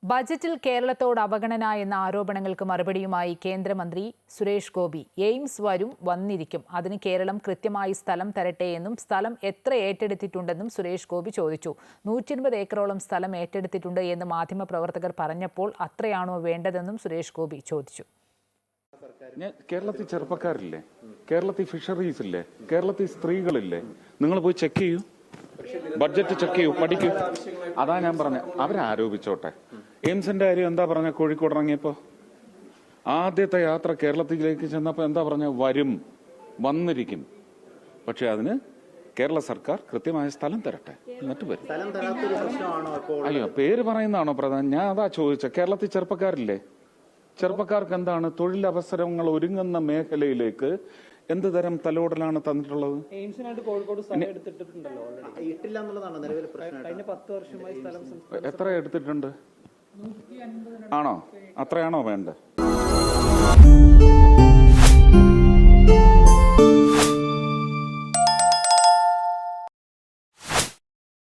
ബജറ്റിൽ കേരളത്തോട് അവഗണന എന്ന ആരോപണങ്ങൾക്ക് മറുപടിയുമായി കേന്ദ്രമന്ത്രി സുരേഷ് ഗോപി എയിംസ് വന്നിരിക്കും, അതിന് കേരളം കൃത്യമായി സ്ഥലം തരട്ടെ എന്നും സ്ഥലം എത്ര ഏറ്റെടുത്തിട്ടുണ്ടെന്നും സുരേഷ് ഗോപി ചോദിച്ചു. 120 ഏക്കറോളം സ്ഥലം ഏറ്റെടുത്തിട്ടുണ്ട് എന്ന് മാധ്യമപ്രവർത്തകർ പറഞ്ഞപ്പോൾ അത്രയാണോ വേണ്ടതെന്നും സുരേഷ് ഗോപി ചോദിച്ചു. കേരളത്തിൽ ചെറുപ്പക്കാരില്ലേ, കേരളത്തിൽ ഫിഷറീസ് ഇല്ലേ, കേരളത്തിൽ സ്ത്രീകളില്ലേ, നിങ്ങൾ പോയി ചെക്ക് ചെയ്യൂ, ബഡ്ജറ്റ് ചെക്ക് ചെയ്യൂ, പഠിക്കൂ. അതാ ഞാൻ പറഞ്ഞ അവരാരോപിച്ചോട്ടെ. എയിംസിന്റെ കാര്യം എന്താ പറഞ്ഞ? കോഴിക്കോട് ഇറങ്ങിയപ്പോ ആദ്യത്തെ യാത്ര കേരളത്തിലേക്ക് ചെന്നപ്പോ എന്താ പറഞ്ഞ? വന്നിരിക്കും, പക്ഷെ അതിന് കേരള സർക്കാർ കൃത്യമായ സ്ഥലം തരട്ടെ, എന്നിട്ട് വരും. അയ്യോ, പേര് പറയുന്നതാണോ പ്രധാനം? ഞാൻ അതാ ചോദിച്ച. കേരളത്തിൽ ചെറുപ്പക്കാരില്ലേ, ചെറുപ്പക്കാർക്ക് എന്താണ് തൊഴിലവസരങ്ങൾ ഒരുങ്ങുന്ന മേഖലയിലേക്ക് എന്ത് തരം തലോടലാണ് തന്നിട്ടുള്ളത്? എത്ര എടുത്തിട്ടുണ്ട്? ആണോ? അത്രയാണോ വേണ്ടത്?